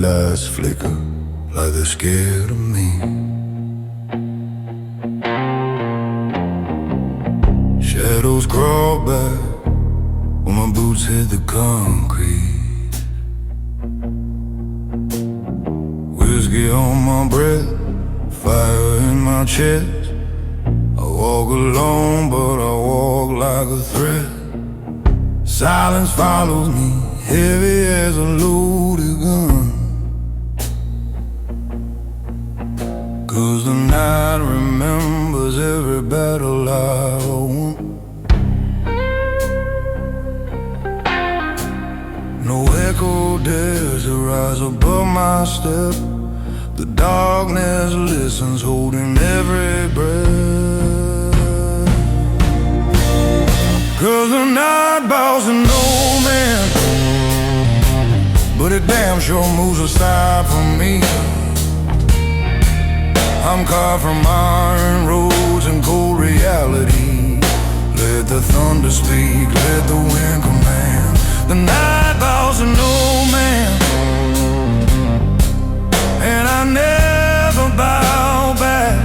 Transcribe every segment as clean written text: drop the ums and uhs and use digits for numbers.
lights flicker like they're scared of me. Shadows crawl back when my boots hit the concrete. Whiskey on my breath, fire in my chest. I walk alone, but I walk like a threat. Silence follows me, heavy as a loaded gun. 'Cause the night remembers every battle I won. No echo dares to rise above my step. The darkness listens, holding every breath. 'Cause the night bows to no man, but it damn sure moves aside from me. I'm carved from iron roads and cold reality. Let the thunder speak, let the wind command. The night bows to no man, and I never bow back.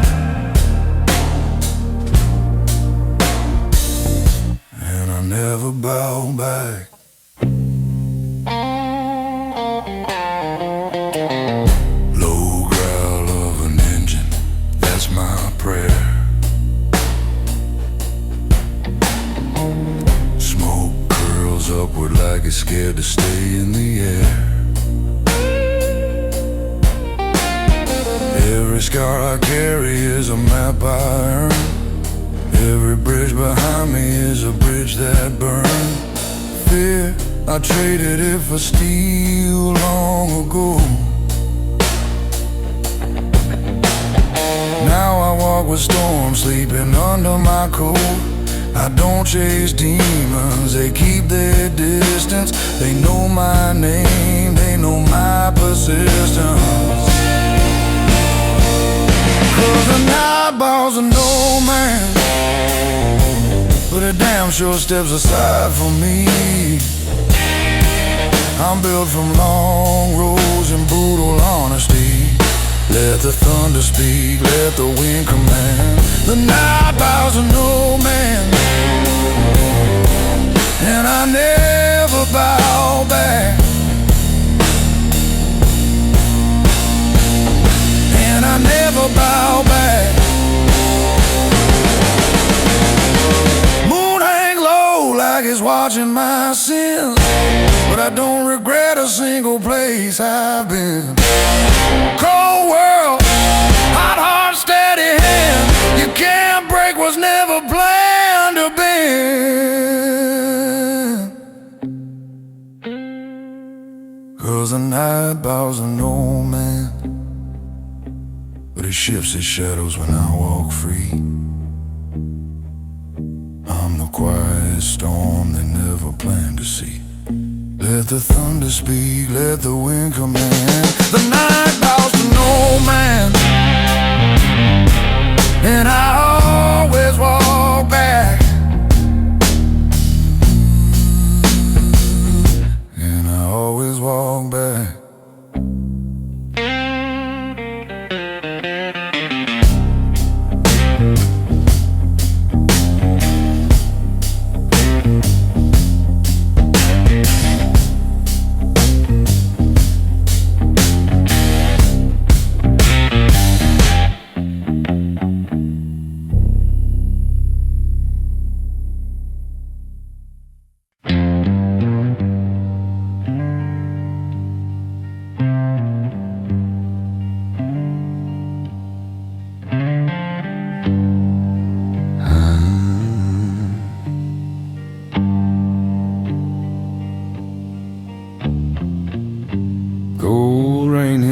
And I never bow back. Low growl of an engine, that's my prayer. Smoke curls upward like it's scared to stay in the air. Every scar I carry is a map I earn. Every bridge behind me is a bridge that burns. Fear, I traded it for steel long ago. Now I walk with storms sleeping under my coat. I don't chase demons, they keep their distance. They know my name, they know my persistence. 'Cause the night bows to no man, but it damn sure steps aside from me. I'm built from long roads and brutal honesty. Let the thunder speak, let the wind command. The night bows to no man, and I never bow back. And I never bow back. Moon hang low like it's watching my sins, but I don't regret a single place I've been. Cold world, hot heart, steady hand. You can't break what's never planned to bend. 'Cause the night bows to no man, but it shifts its shadows when I walk free. I'm the quiet storm they never planned to see. Let the thunder speak, let the wind command. The night bows to no man, and I always walk back. And I always walk back.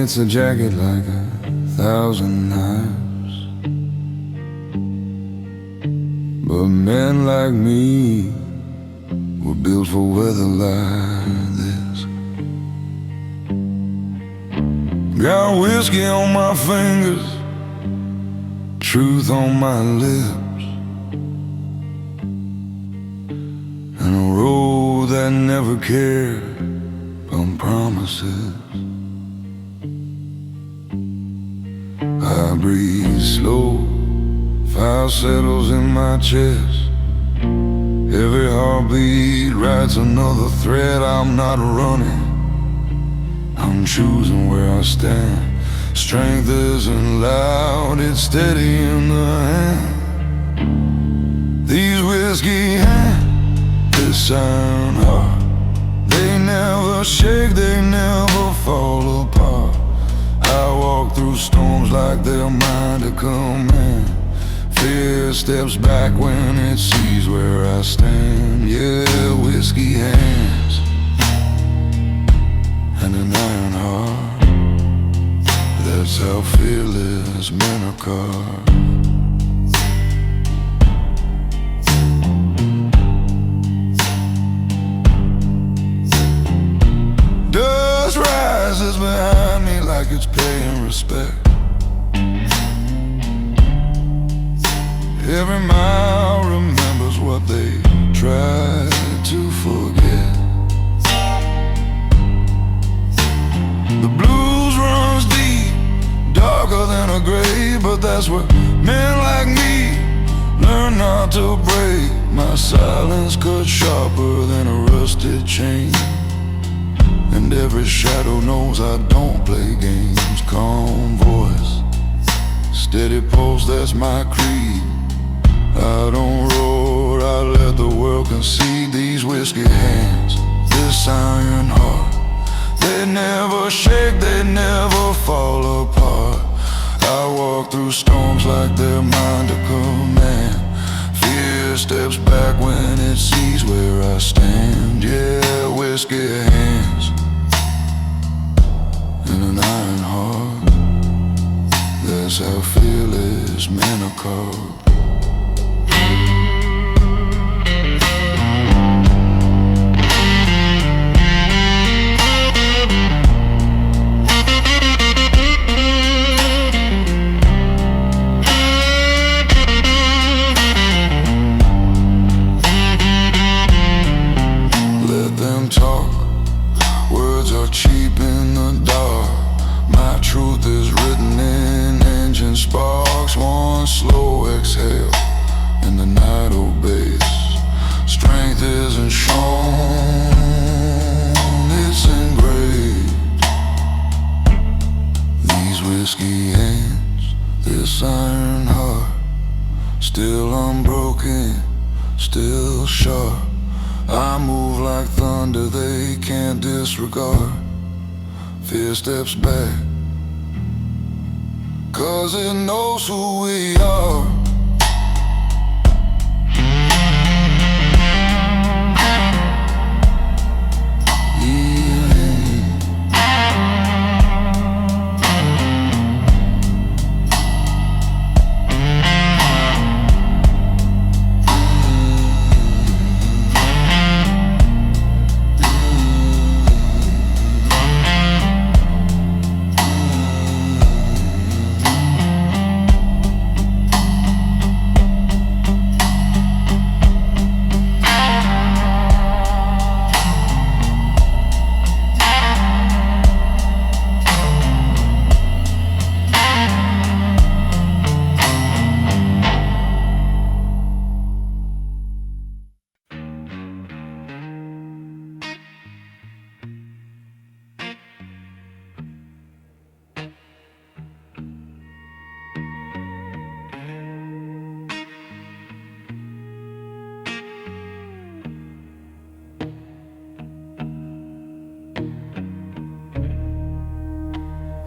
It's a jacket like 1,000 knives, but men like me were built for weather like this. Got whiskey on my fingers, truth on my lips, and a road that never cared on promises. I breathe slow, fire settles in my chest. Every heartbeat writes another thread. I'm not running, I'm choosing where I stand. Strength isn't loud, it's steady in the hand. These whiskey hands, this iron heart, they never shake, they never fall apart. I walk through storms like they're mine to command. Fear steps back when it sees where I stand. Yeah, whiskey hands and an iron heart, that's how fearless men are carved. Dust rises behind me like it's paying respect. Every mile remembers what they tried to forget. The blues runs deep, darker than a grave, but that's where men like me learn not to break. My silence cut sharper than a rusted chain, and every shadow knows I don't play games. Calm voice, steady pulse, that's my creed. I don't roar, I let the world concede. These whiskey hands, this iron heart, they never shake, they never fall apart. I walk through storms like they're mine to command. Fear steps back when it sees where I stand. Yeah, whiskey hands and an iron heart, that's how fearless men are called. Truth is written in engine sparks. One slow exhale and the night obeys. Strength isn't shown, it's engraved. These whiskey hands, this iron heart, still unbroken, still sharp. I move like thunder they can't disregard. Fear steps back, 'cause it knows who we are.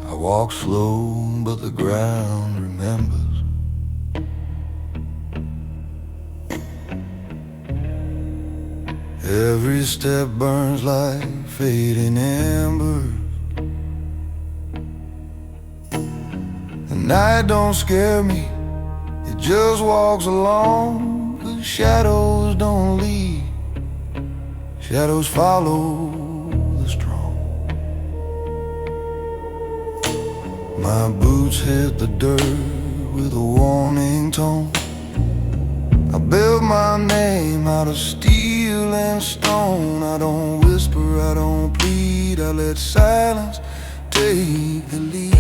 I walk slow, but the ground remembers. Every step burns like fading embers. The night don't scare me, it just walks along. The shadows don't lead, shadows follow the strong. My boots hit the dirt with a warning tone. I built my name out of steel and stone. I don't whisper, I don't plead, I let silence take the lead.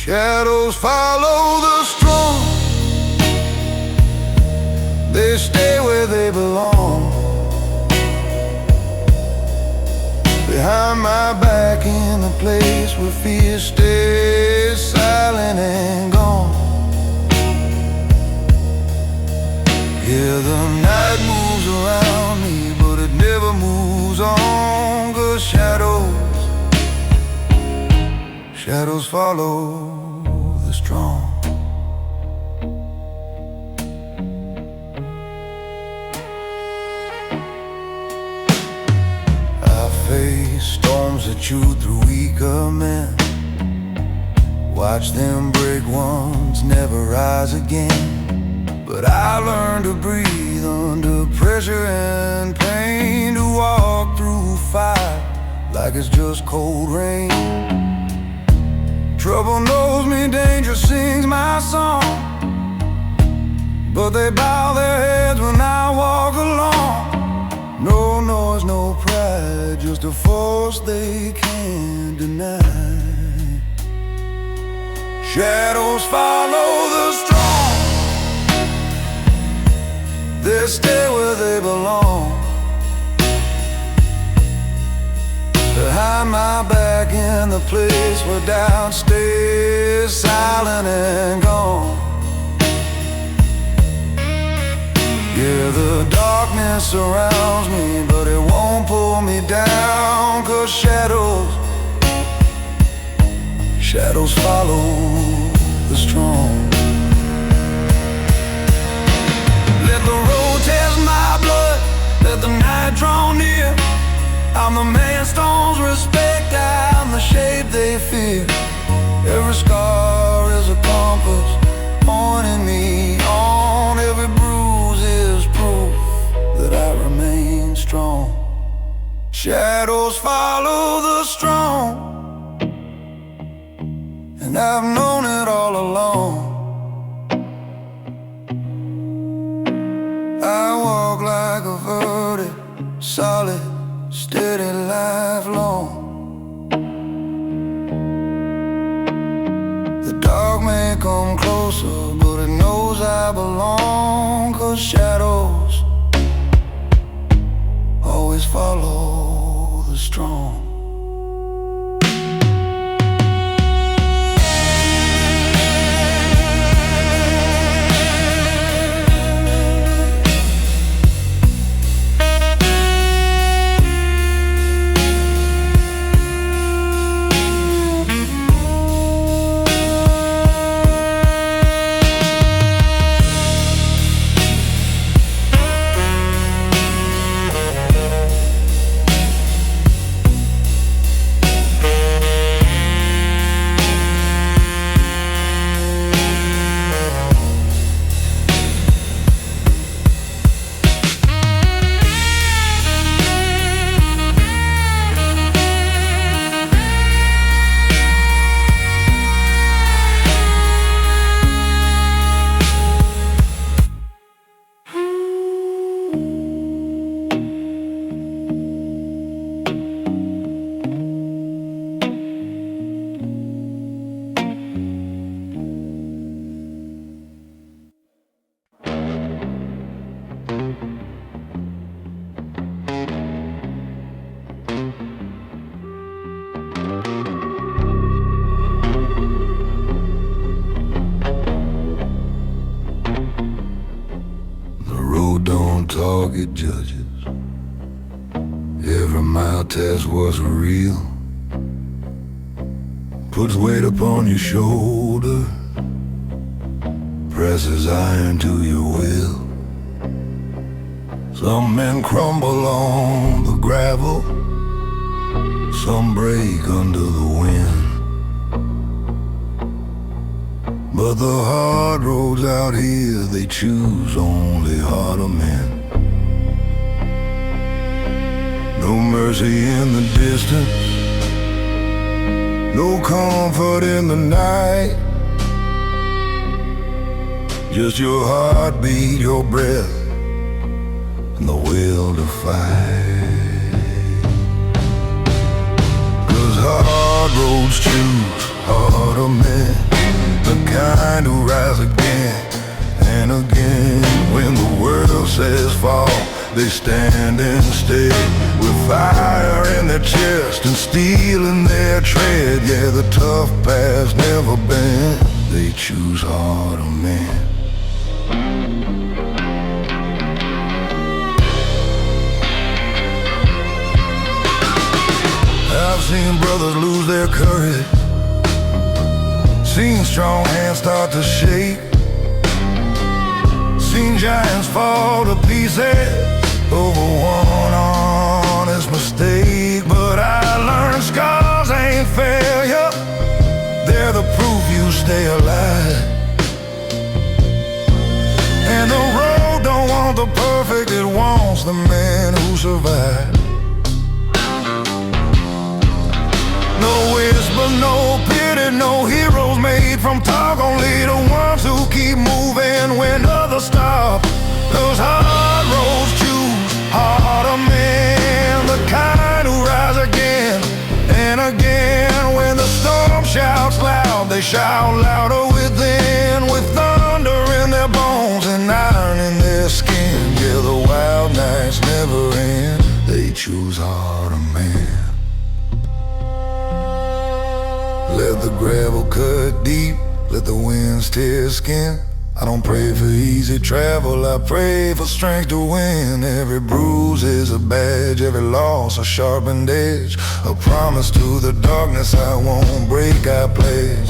Shadows follow the strong, they stay where they belong. Behind my back in the place where fear stays silent and gone. Yeah, the night moves around me, but it never moves on. 'Cause shadows follow the strong. I face storms that chew through weaker men, watch them break once, never rise again. But I learned to breathe under pressure and pain, to walk through fire like it's just cold rain. Trouble knows me, danger sings my song, but they bow their heads when I walk along. No noise, no pride, just a force they can't deny. Shadows follow the strong, they stay where they belong. Behind my back in the place where doubt stays silent and gone. Yeah, the darkness surrounds me, but it won't pull me down. 'Cause shadows follow the strong. Let the road test my blood, let the night draw near. I'm the man stones respect, I'm the shape they fear. Every scar is a compass pointing me on. Every bruise is proof that I remain strong. Shadows follow the strong, and I've known it all along. I walk like a verdict, solid, steady, lifelong. The dark may come closer, but it knows I belong. 'Cause shadows always follow the strong. Target judges, every mile test was real. Puts weight upon your shoulder, presses iron to your will. Some men crumble on the gravel, some break under the wind. But the hard roads out here, they choose only harder men. No mercy in the distance, no comfort in the night. Just your heartbeat, your breath, and the will to fight. 'Cause hard roads choose harder men. kind who rise again and again. When the world says fall, they stand instead, with fire in their chest and steel in their tread. Yeah, the tough paths never bend, they choose harder men. I've seen brothers lose their courage, seen strong hands start to shake, seen giants fall to pieces over one honest mistake. But I learned scars ain't failure, they're the proof you stay alive. And the road don't want the perfect, it wants the man who survived. No whisper, no pity, no heroes made from talk, only the ones who keep moving when others stop. Those hard roads choose harder men, the kind who rise again and again. When the storm shouts loud, they shout louder within, with thunder in their bones and iron in their skin. Yeah, the wild nights never end, they choose harder men. Let the gravel cut deep, let the winds tear skin. I don't pray for easy travel, I pray for strength to win. Every bruise is a badge, every loss a sharpened edge, a promise to the darkness I won't break, I pledge.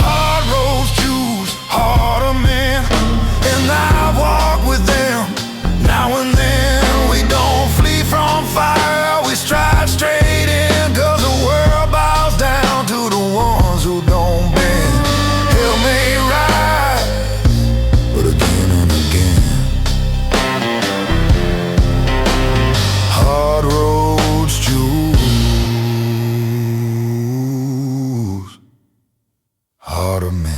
Hard roads choose harder men, and I walk with them. Now and then we don't flee from fire, we stride straight in, 'cause the world bows down to the ones who don't bend. Hell may rise, but again and again. Hard roads choose harder men.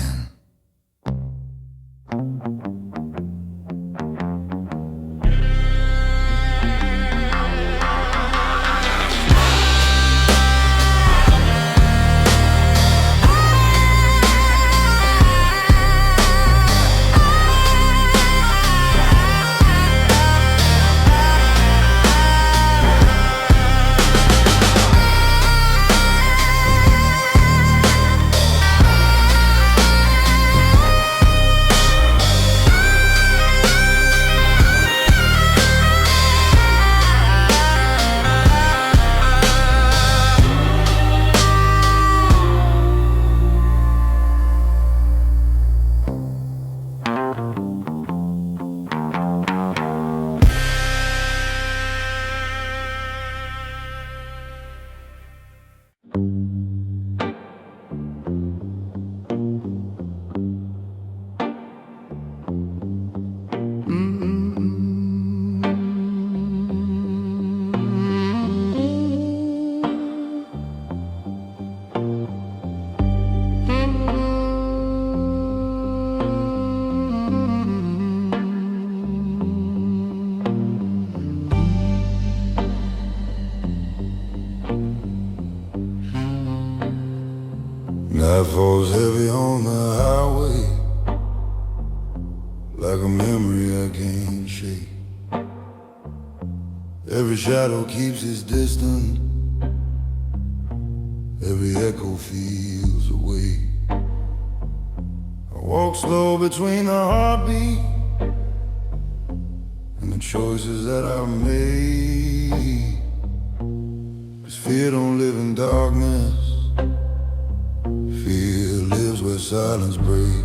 Night falls heavy on the highway, like a memory I can't shake. Every shadow keeps its distance, every echo feels away. I walk slow between the heartbeat and the choices that I made, 'cause fear don't live in darkness, fear lives where silence breaks.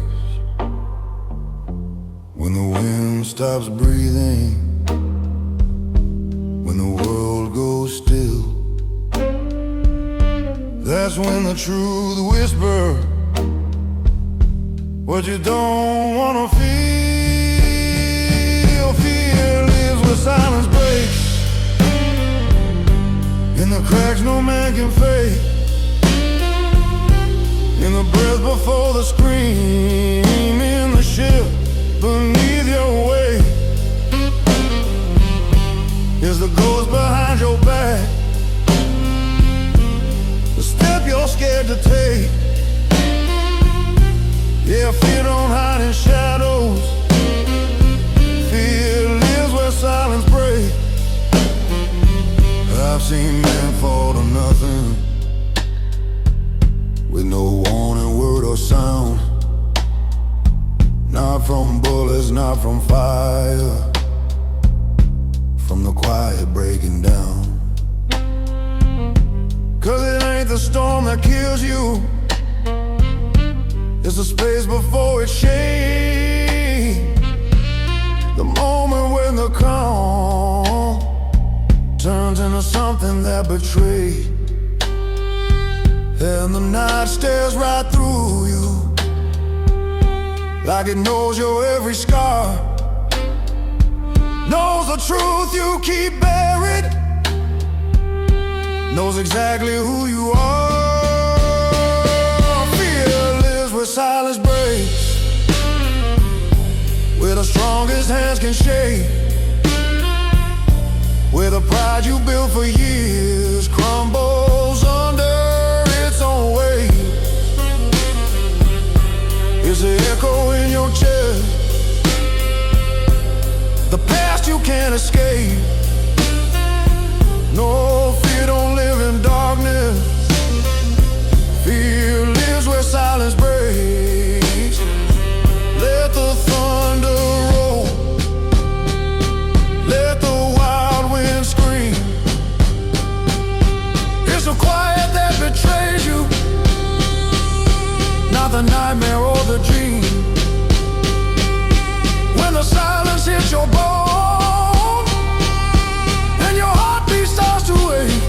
When the wind stops breathing, when the world goes still, that's when the truth whispers what you don't wanna feel. Fear lives where silence breaks, in the cracks no man can fake, in the breath before the scream, in the ship beneath your weight, is the ghost behind your back, the step you're scared to take. Yeah, fear don't hide in shadows. Fear lives where silence breaks. I've seen men fall to nothing with no warning, word or sound. Not from bullets, not from fire, from the quiet breaking down. 'Cause it ain't the storm that kills you, it's the space before it shakes. The moment when the calm turns into something that betrays, and the night stares right through you, like it knows your every scar, knows the truth you keep buried, knows exactly who you are. Fear lives where silence breaks, where the strongest hands can shake, where the pride you built for years crumbles under its own weight. It's an echo in your chest, the past you can't escape. No, fear don't live in darkness. Fear lives where silence breaks. Let the thunder roll, let the wild wind scream. It's the quiet that betrays you, not the nightmare or the dream. When the silence hits your bone and your heartbeat starts to ache,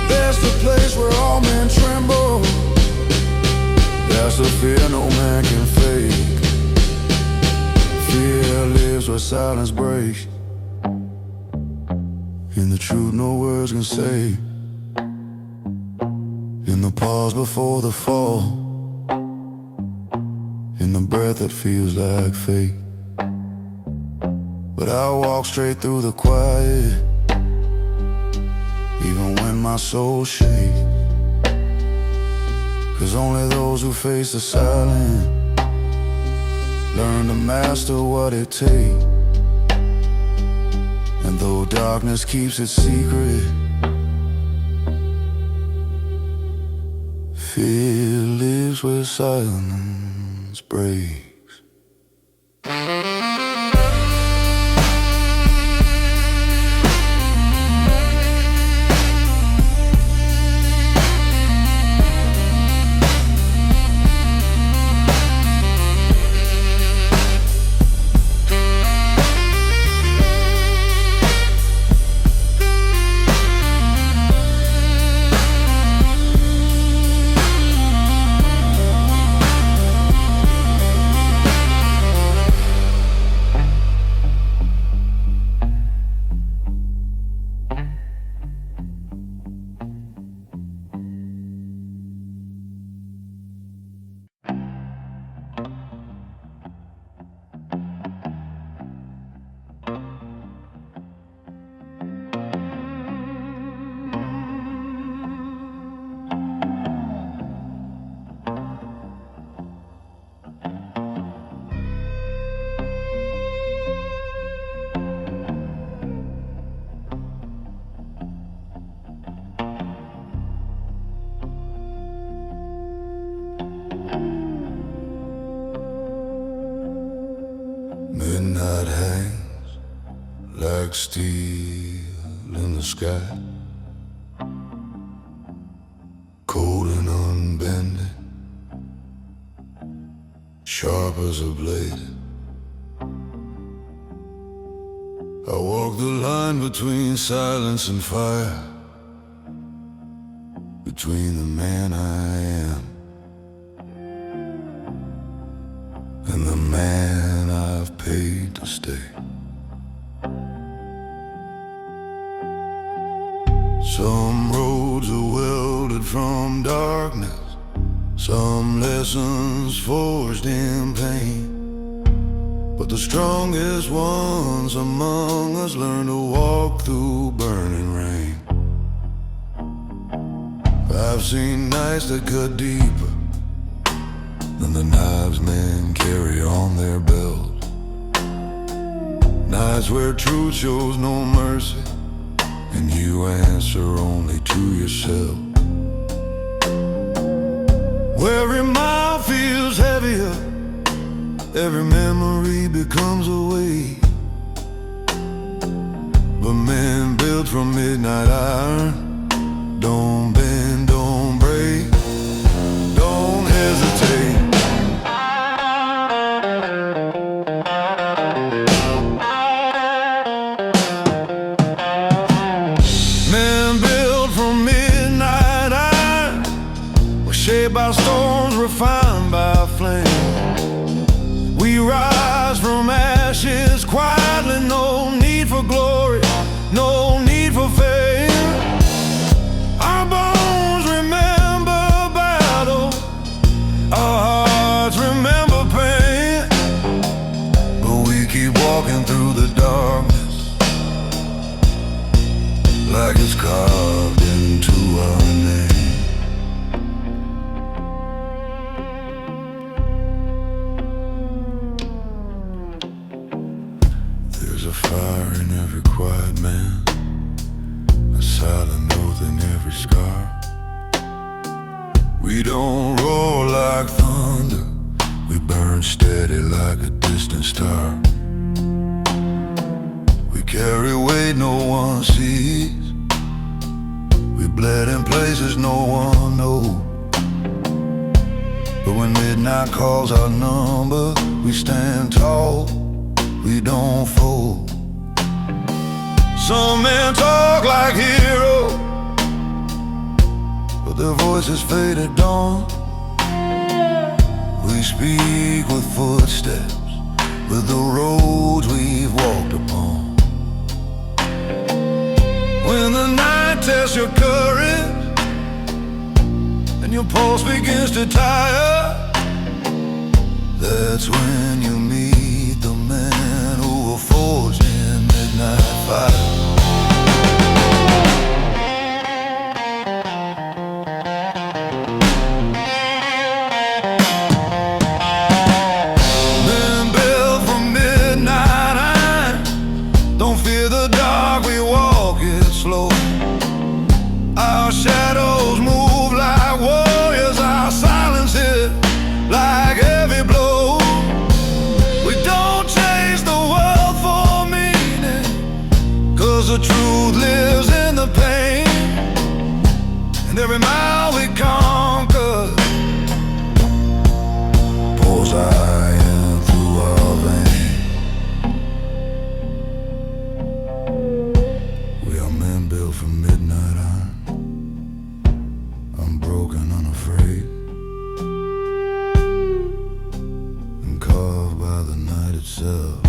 that's the place where all men tremble. That's the fear no man can fake. Fear lives where silence breaks, in the truth no words can say, in the pause before the fall, in the breath that feels like fate. But I walk straight through the quiet, even when my soul shakes. 'Cause only those who face the silence learn to master what it takes. And though darkness keeps it secret, fear lives where silence breaks. Midnight hangs like steel in the sky, cold and unbending, sharp as a blade. I walk the line between silence and fire, between the man I am and the man I've paid to stay. Some roads are welded from darkness, some lessons forged in pain. But the strongest ones among us learn to walk through burning rain. I've seen nights that cut deeper than the knives men carry on their belt. Nights where truth shows no mercy, and you answer only to yourself. Where every mile feels heavier, every memory becomes a weight. But men built from midnight iron don't bend, don't break, don't hesitate. Men built from midnight iron were shaped by storms, refined by flame. We rise from ashes quietly, no need for glory, no need for fame. Our bones remember battle, our hearts remember pain, but we keep walking through the darkness like it's carved into our name. There's a fire in every quiet man, a silent oath in every scar. We don't roar like thunder, we burn steady like a distant star. We carry weight no one sees, we bled in places no one knows. But when midnight calls our number, we stand tall, we don't fold. Some men talk like heroes, but their voices fade at dawn. We speak with footsteps, with the roads we've walked upon. When the night tests your courage and your pulse begins to tire, that's when you meet the man who will forge in midnight fire. Men built from midnight iron don't fear the dark, we walk it slow. Our shadows move like warriors, our silence hit like heavy blow. We don't chase the world for meaning, 'cause the truth lives in the pain. And every mile we conquer pours iron through our veins. We are men built from midnight iron, unbroken, unafraid, and carved by the night itself.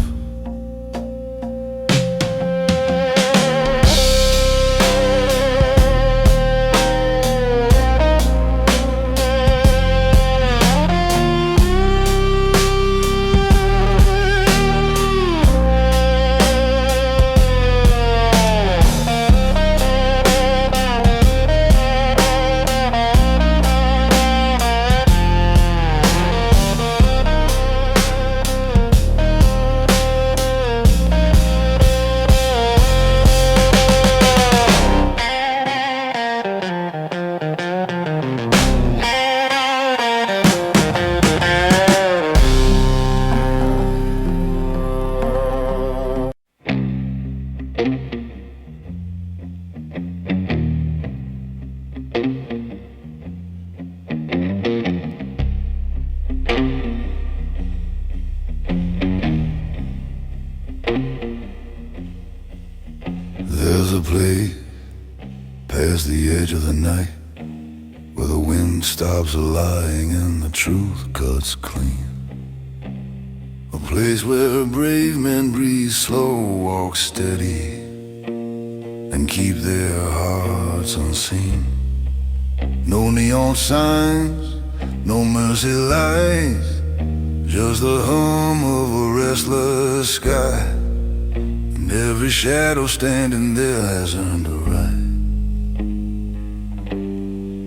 There's a place past the edge of the night where the wind stops lying and the truth cuts clean. A place where brave men breathe slow, walk steady, and keep their hearts unseen. No neon signs, no mercy lights, just the hum of a restless sky. And every shadow standing there has earned a right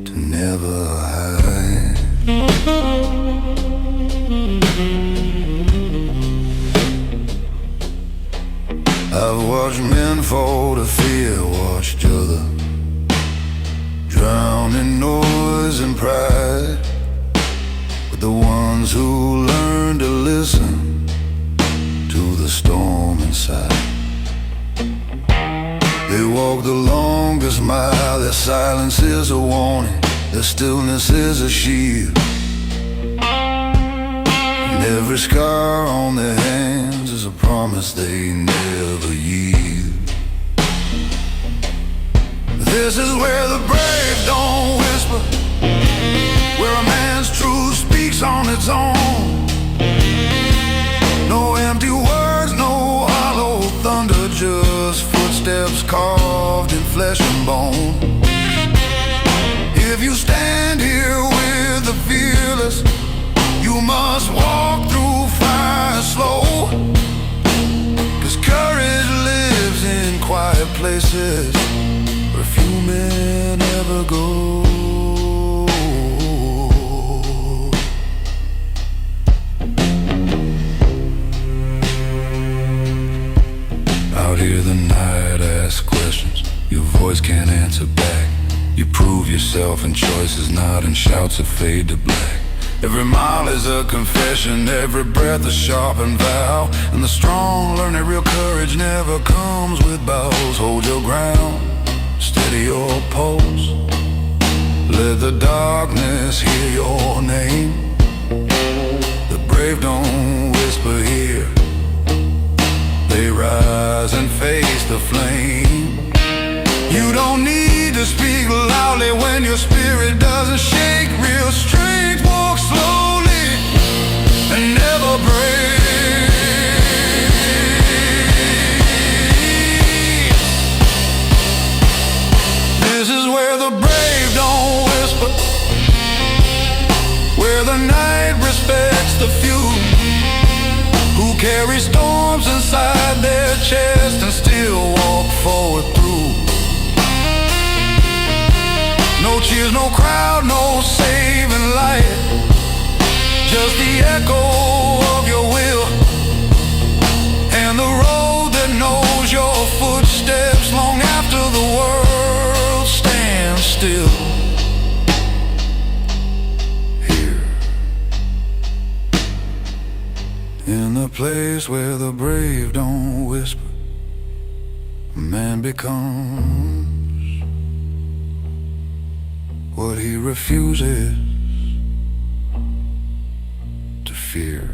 to never hide. watch men fall to fear, watch each other drown in noise and pride. But the ones who learn to listen to the storm inside, they walk the longest mile. Their silence is a warning, their stillness is a shield, and every scar on their hands is a promise they never yield. This is where the brave don't whisper, where a man's truth speaks on its own. No empty words, no hollow thunder, just footsteps carved in flesh and bone. If you stand here with the fearless, you must walk through fire slow, 'cause courage lives in quiet places where few men ever go. Out here the night asks questions your voice can't answer back. You prove yourself in choices not in shouts that fade to black. Every mile is a confession, every breath a sharpened vow, and the strong learn that real courage never comes with bows. Hold your ground, steady your pulse, let the darkness hear your name. The brave don't whisper here, they rise and face the flame. You don't need to speak loudly when your spirit doesn't shake. Real strength walks slowly and never break. This is where the brave don't whisper, where the night respects the few who carry storms inside their chest and still walk forward through. No cheers, no crowd, no saving light, just the echo of your will and the road that knows your footsteps long after the world stands still. Here, in the place where the brave don't whisper, a man becomes what he refuses to fear.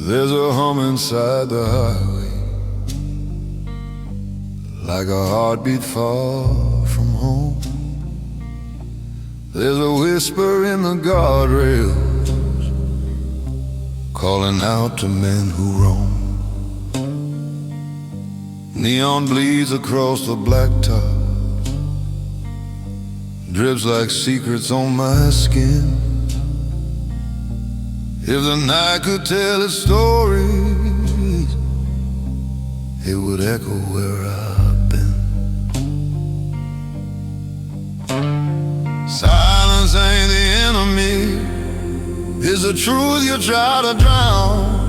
There's a hum inside the highway, like a heartbeat far from home. There's a whisper in the guardrails, calling out to men who roam. Neon bleeds across the blacktop, drips like secrets on my skin. If the night could tell its stories, it would echo where I've been. enemy is the truth you try to drown.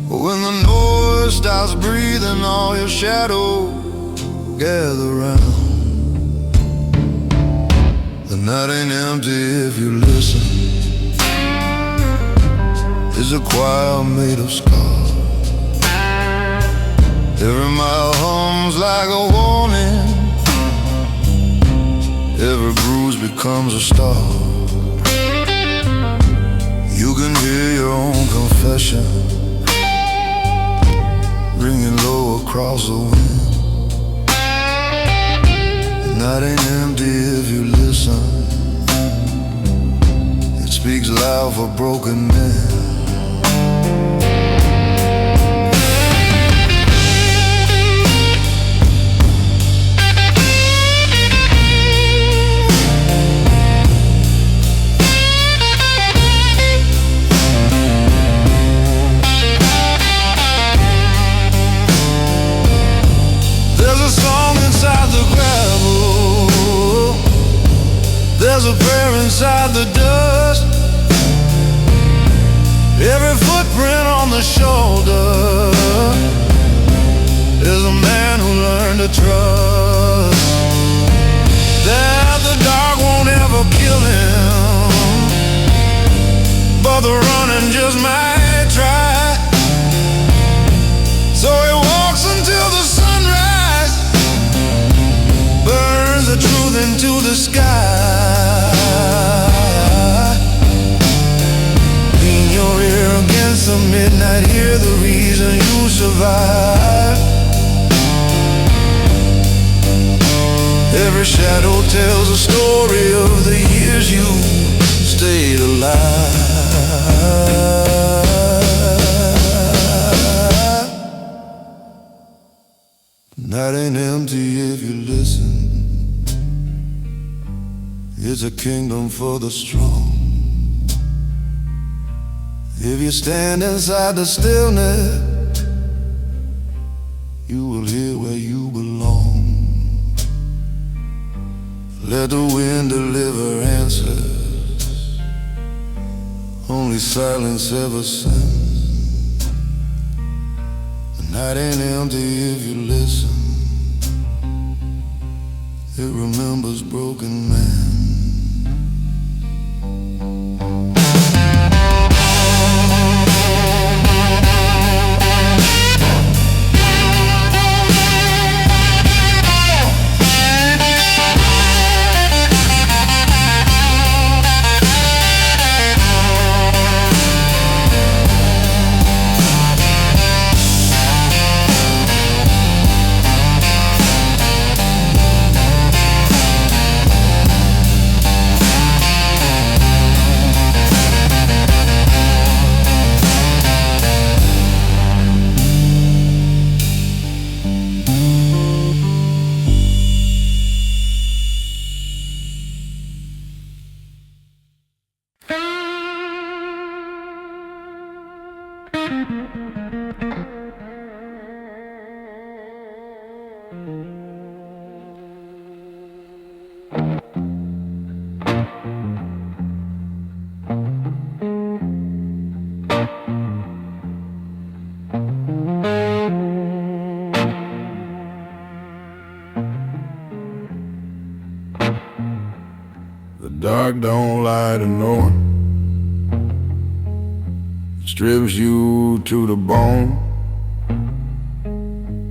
When the noise stops breathing, all your shadows gather round. The night ain't empty if you listen. It's a choir made of scars. Every mile hums like a warning. Every bruise becomes a star. You can hear your own confession ringing low across the wind. The night ain't empty if you listen. It speaks loud for broken men. There's a prayer inside the dust. Every footprint on the shoulder is a man who learned to trust that the dark won't ever kill him, but the running just might try. So he walks until the sunrise, burns the truth into the sky. Lean your ear against the midnight, hear the reason you survive. Every shadow tells a story of the years you stayed alive. Night ain't empty if you listen. It's a kingdom for the strong. If you stand inside the stillness, you will hear where you belong. Let the wind deliver answers only silence ever sends. The night ain't empty if you listen. It remembers broken men. The dark don't lie to no one. It strips you to the bone.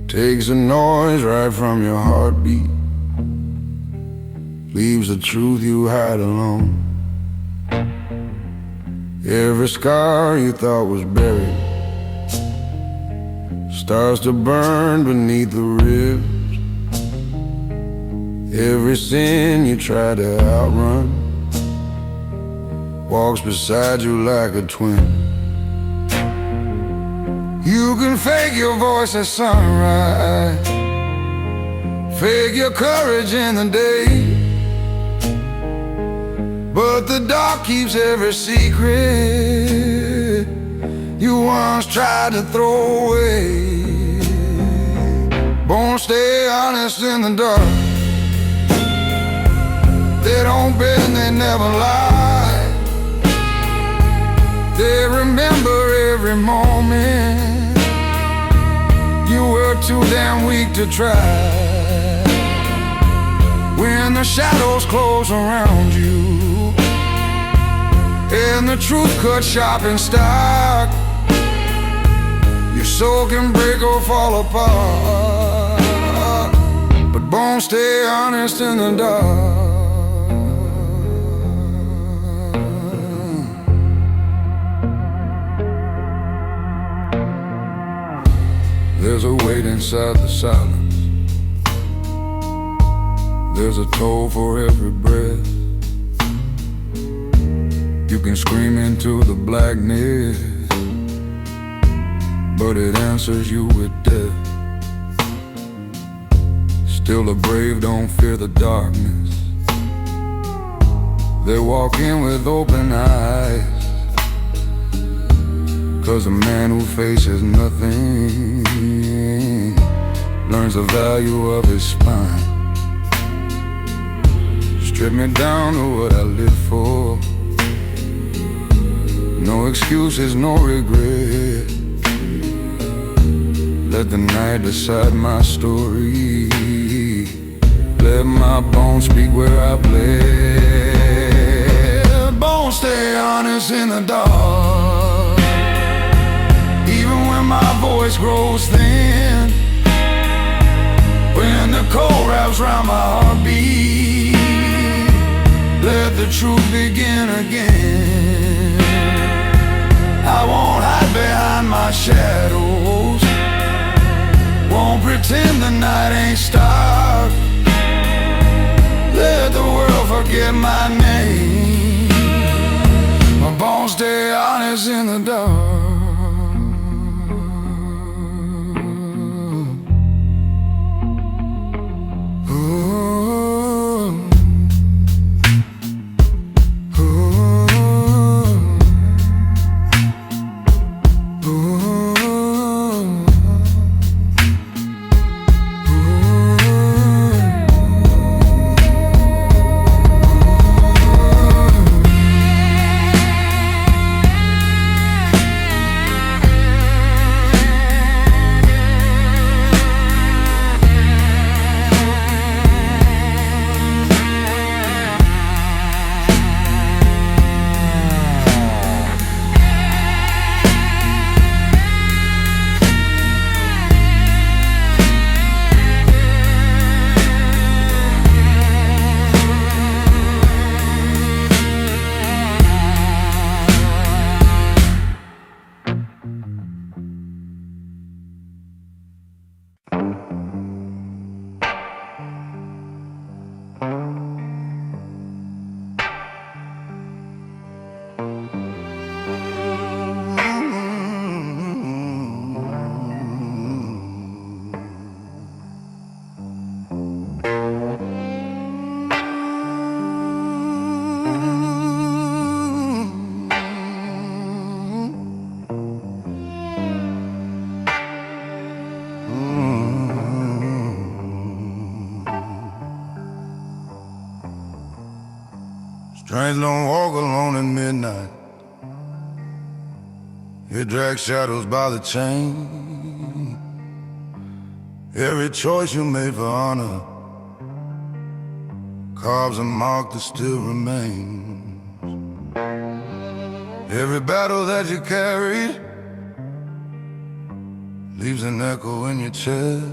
Takes the noise right from your heartbeat. Leaves the truth you hide alone. Every scar you thought was buried starts to burn beneath the ribs. Every sin you try to outrun walks beside you like a twin. You can fake your voice at sunrise, fake your courage in the day, but the dark keeps every secret you once tried to throw away. Won't stay honest in the dark. They don't bend, they never lie. They remember every moment. You were too damn weak to try. When the shadows close around you and the truth cut sharp and stark, your soul can break or fall apart, but bones stay honest in the dark. There's a weight inside the silence. There's a toll for every breath. You can scream into the blackness, but it answers you with death. Still the brave don't fear the darkness. They walk in with open eyes, 'cause a man who faces nothing learns the value of his spine. Strip me down to what I live for. No excuses, no regret. Let the night decide my story. Let my bones speak where I bled. Bones stay honest in the dark, even when my voice grows thin. When the cold wraps round my heartbeat, let the truth begin again. I won't hide behind my shadows, won't pretend the night ain't stark. Let the world forget my name. My bones stay honest in the dark. Trains don't walk alone at midnight. It drags shadows by the chain. Every choice you made for honor carves a mark that still remains. Every battle that you carried leaves an echo in your chest.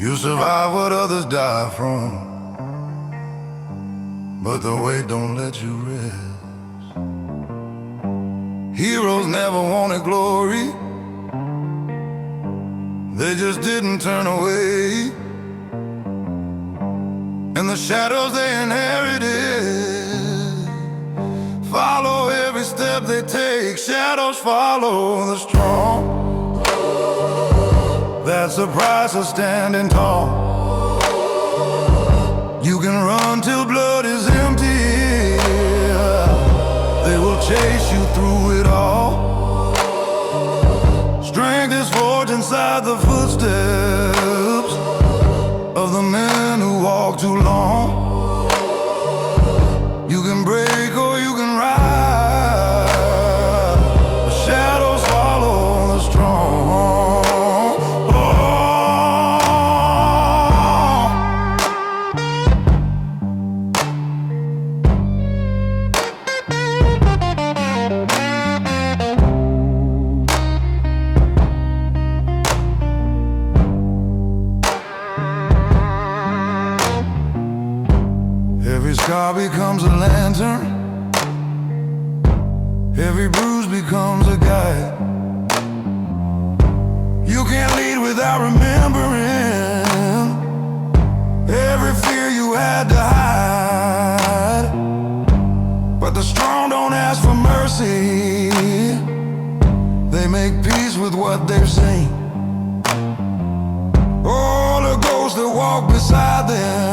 You survive what others die from, but the weight don't let you rest. Heroes never wanted glory, they just didn't turn away. And the shadows they inherited follow every step they take. Shadows follow the strong. That's the price of standing tall. You can run till blood is empty, they will chase you through it all. Strength is forged inside the footsteps of the men who walk walk too long. You can break or you can ride. The shadows follow the strong. Every scar becomes a lantern. Every bruise becomes a guide. You can't lead without remembering every fear you had to hide. But the strong don't ask for mercy. They make peace with what they've seen. All the ghosts that walk beside them,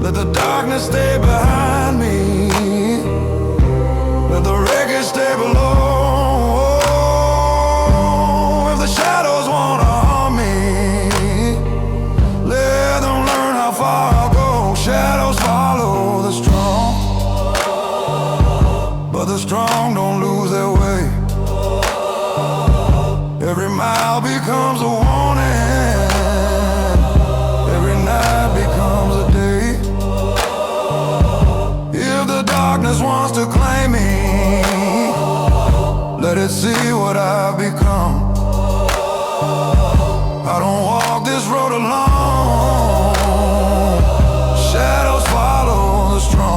let the darkness stay behind me. Let the wreckage stay below. If the shadows wanna harm me, let them learn how far I'll go. Shadows follow the strong, but the strong don't lose their way. Every mile becomes a warning. Every night becomes a day. Darkness wants to claim me. Let it see what I've become. I don't walk this road alone. Shadows follow the strong.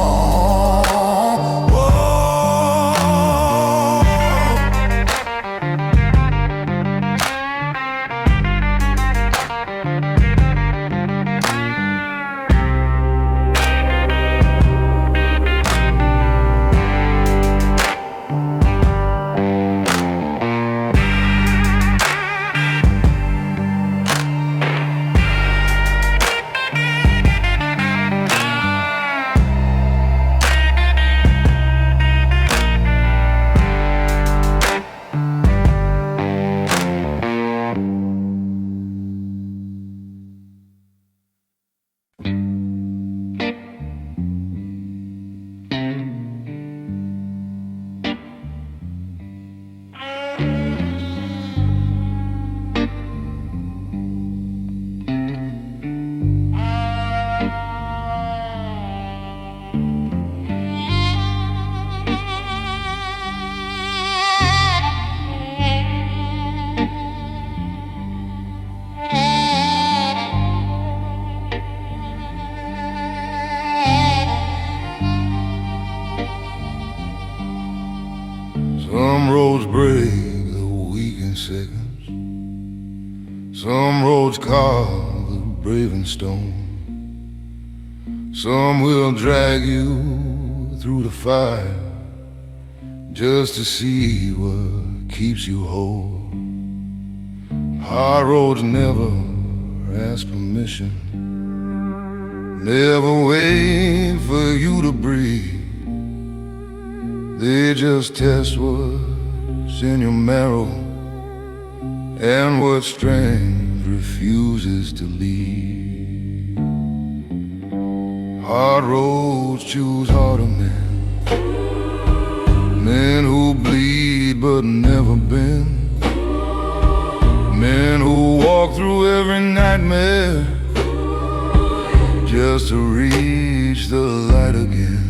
Some roads break the weak in seconds. Some roads carve the brave in stone. Some will drag you through the fire just to see what keeps you whole. Hard roads never ask permission, never wait for you to breathe. They just test what's in your marrow and what strength refuses to leave. Hard roads choose harder men, men who bleed but never bend, men who walk through every nightmare just to reach the light again.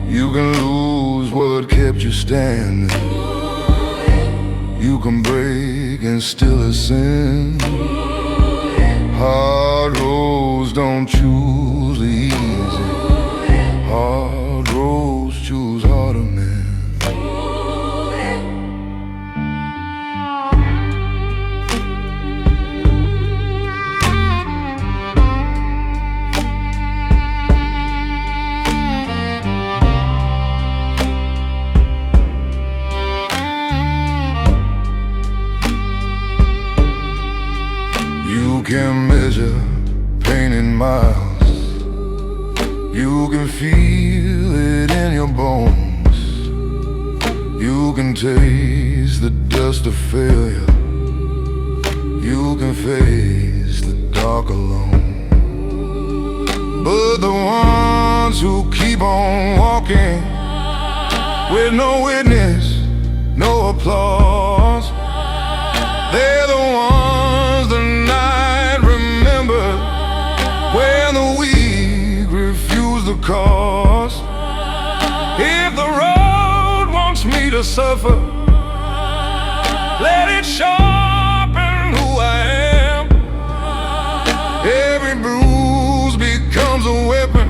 You can lose what kept you standing. You can break and still ascend. Hard roads don't choose the easy. Hard roads choose harder men. You can measure pain in miles. You can feel it in your bones. You can taste the just a failure. You can face the dark alone, but the ones who keep on walking with no witness, no applause, they're the ones the night remembers when the weak refuse the cause. If the road wants me to suffer, let it sharpen who I am. Every bruise becomes a weapon,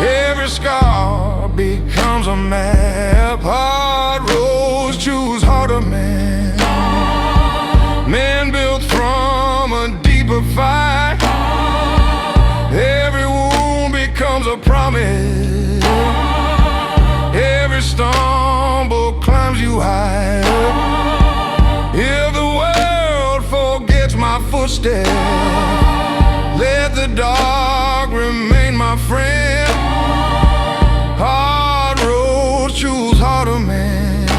every scar becomes a map. Hard roads choose harder men, men built from a deeper fight. Every wound becomes a promise, every stumble climbs you higher. If the world forgets my footsteps, let the dark remain my friend. Hard roads choose harder men,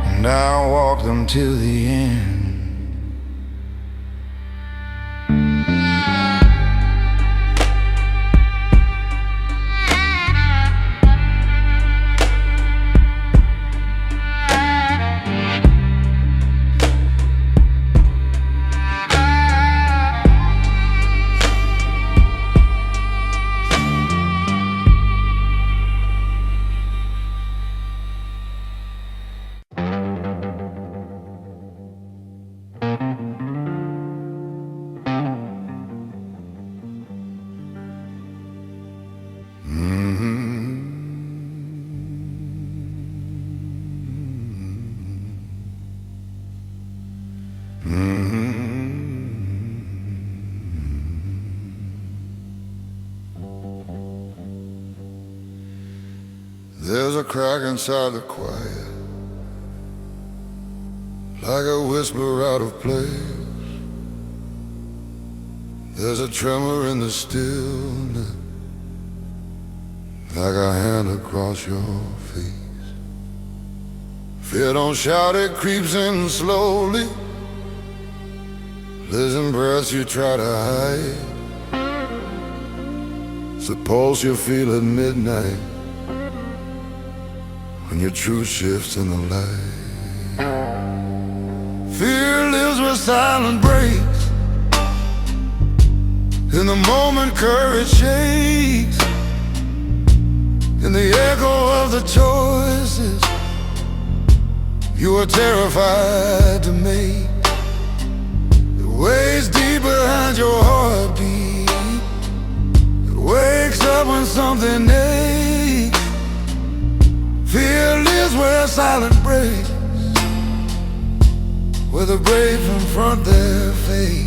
and I'll walk them till the end. There's a crack inside the quiet, like a whisper out of place. There's a tremor in the stillness, like a hand across your face. Fear don't shout, it creeps in slowly. Listen, breaths you try to hide. It's the pulse you feel at midnight, when your truth shifts in the light. Fear lives where silence breaks. In the moment courage shakes, in the echo of the choices you are terrified to make. It weighs deep behind your heartbeat. It wakes up when something aches. Fear lives where silence breaks, where the brave confront their fate.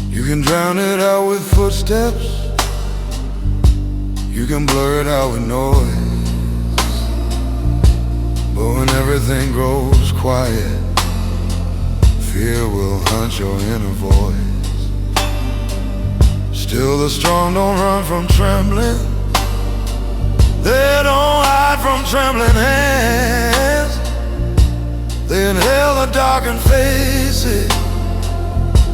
You can drown it out with footsteps, you can blur it out with noise. But when everything grows quiet, fear will hunt your inner voice. Still the strong don't run from trembling, they don't hide from trembling hands. They inhale the dark and face it,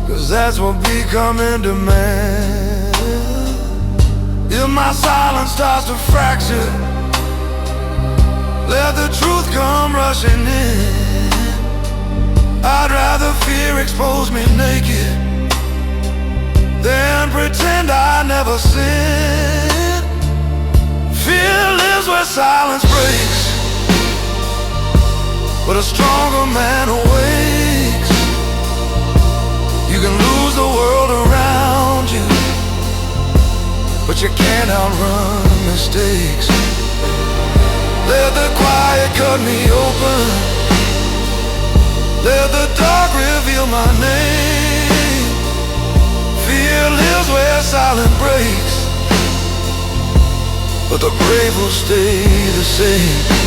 'cause that's what becoming demands. If my silence starts to fracture, let the truth come rushing in. I'd rather fear expose me naked than pretend I never sinned. Fear lives where silence breaks, but a stronger man awakes. You can lose the world around you, but you can't outrun mistakes. Let the quiet cut me open, let the dark reveal my name. Fear lives where silence breaks, but the grave will stay the same.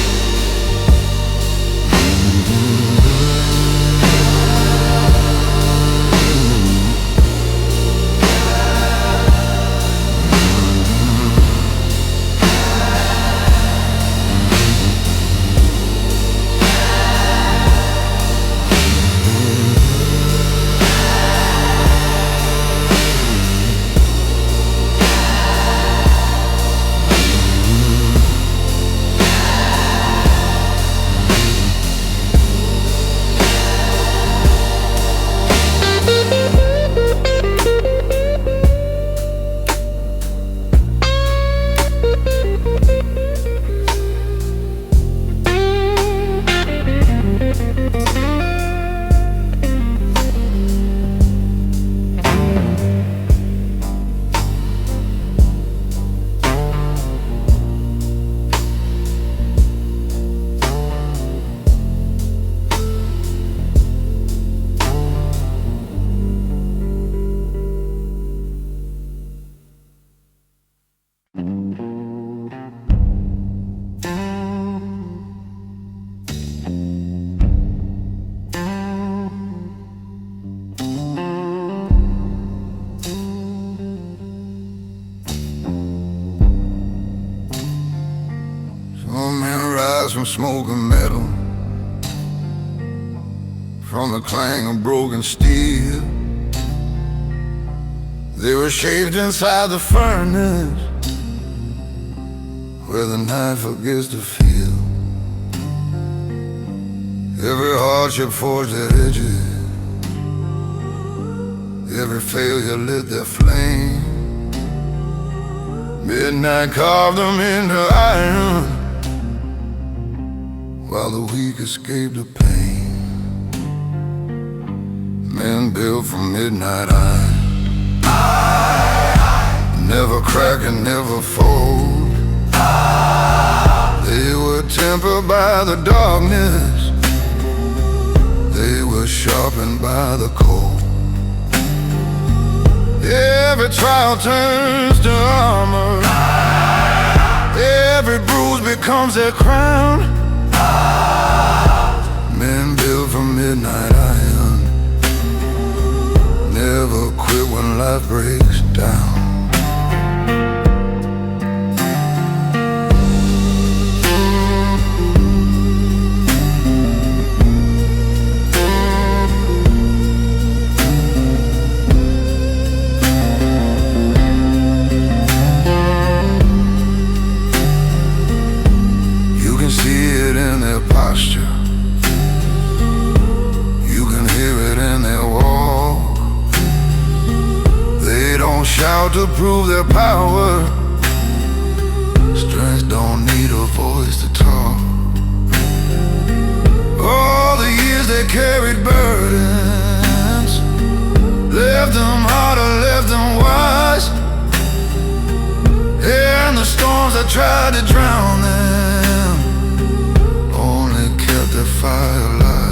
From smoking metal, from the clang of broken steel. They were shaped inside the furnace where the knife forgets to feel. Every hardship forged their edges, every failure lit their flame. Midnight carved them into iron, while the weak escape the pain. Men built from midnight iron, never crack and never fold. They were tempered by the darkness, they were sharpened by the cold. Every trial turns to armor, every bruise becomes their crown. Men built from midnight iron, never quit when life breaks down. You can see it in their posture, you can hear it in their walk. They don't shout to prove their power, strength don't need a voice to talk. All the years they carried burdens, left them harder, left them wise. And the storms that tried to drown them only kept their fire alive.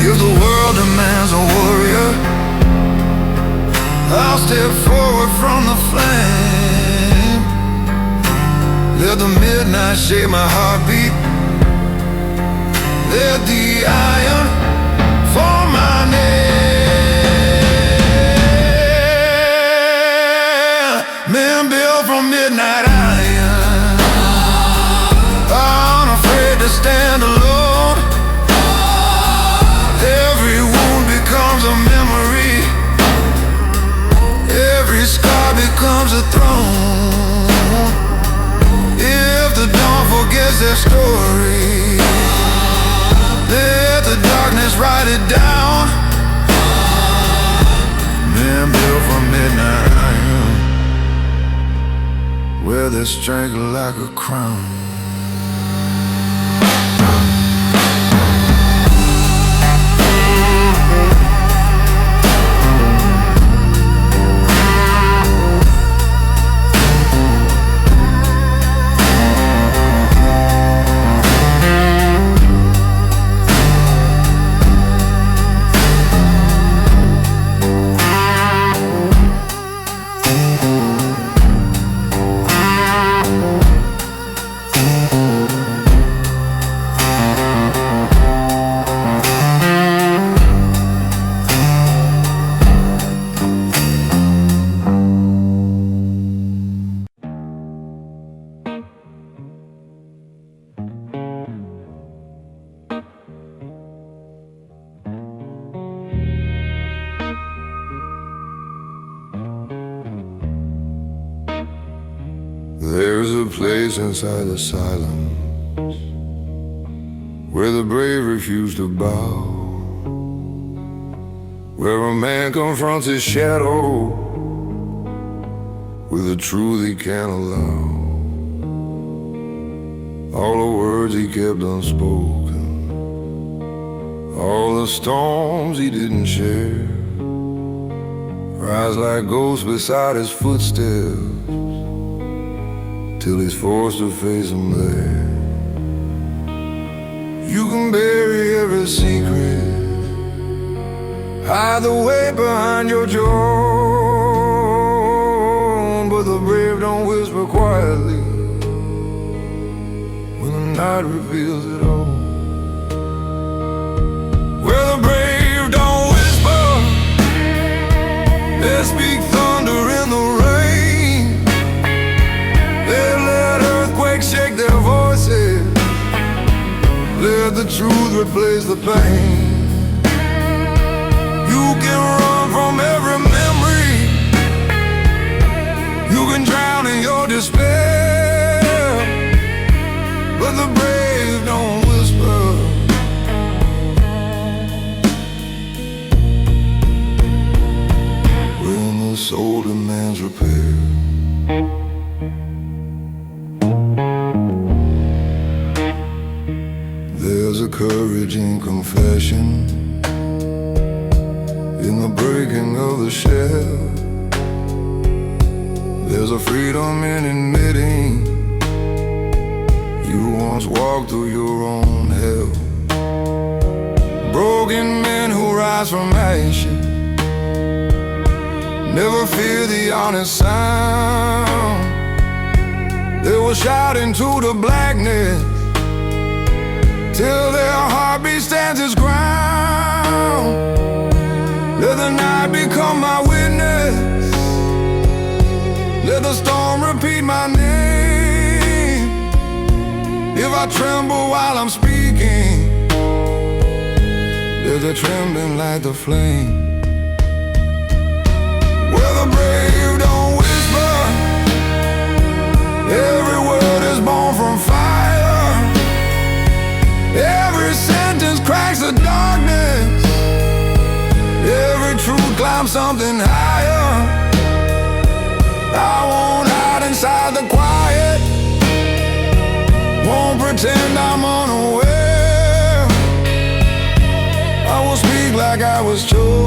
If the world demands a warrior, I'll step forward from the flame. Let the midnight shape my heartbeat, let the iron form my name. Men built from midnight iron, unafraid to stand alone. Every wound becomes a memory, every scar becomes a throne. If the dawn forgets their story, let the darkness write it down. Men built from midnight iron, wear their strength like a crown. place inside the silence where the brave refuse to bow, where a man confronts his shadow with the truth he can't allow. All the words he kept unspoken, all the storms he didn't share, rise like ghosts beside his footsteps till he's forced to face them there. You can bury every secret, hide the weight behind your jaw, but the brave don't whisper quietly when the night reveals it all. Where the brave don't whisper, they speak thunder in the rain. They let earthquakes shake their voices, let the truth replace the pain. You can run from every memory, you can drown in your despair, but the brave don't whisper. When the soul demands repair, there's a courage in confession, in the breaking of the shell. There's a freedom in admitting you once walked through your own hell. Broken men who rise from ashes never fear the honest sound. They will shout into the blackness till their heartbeat stands its ground. Let the night become my witness, let the storm repeat my name. If I tremble while I'm speaking, let the trembling light the flame. Where the brave don't whisper, every word is born from fire, every sentence cracks the darkness, every truth climbs something higher. I won't hide inside the quiet, won't pretend I'm unaware. I will speak like I was chosen,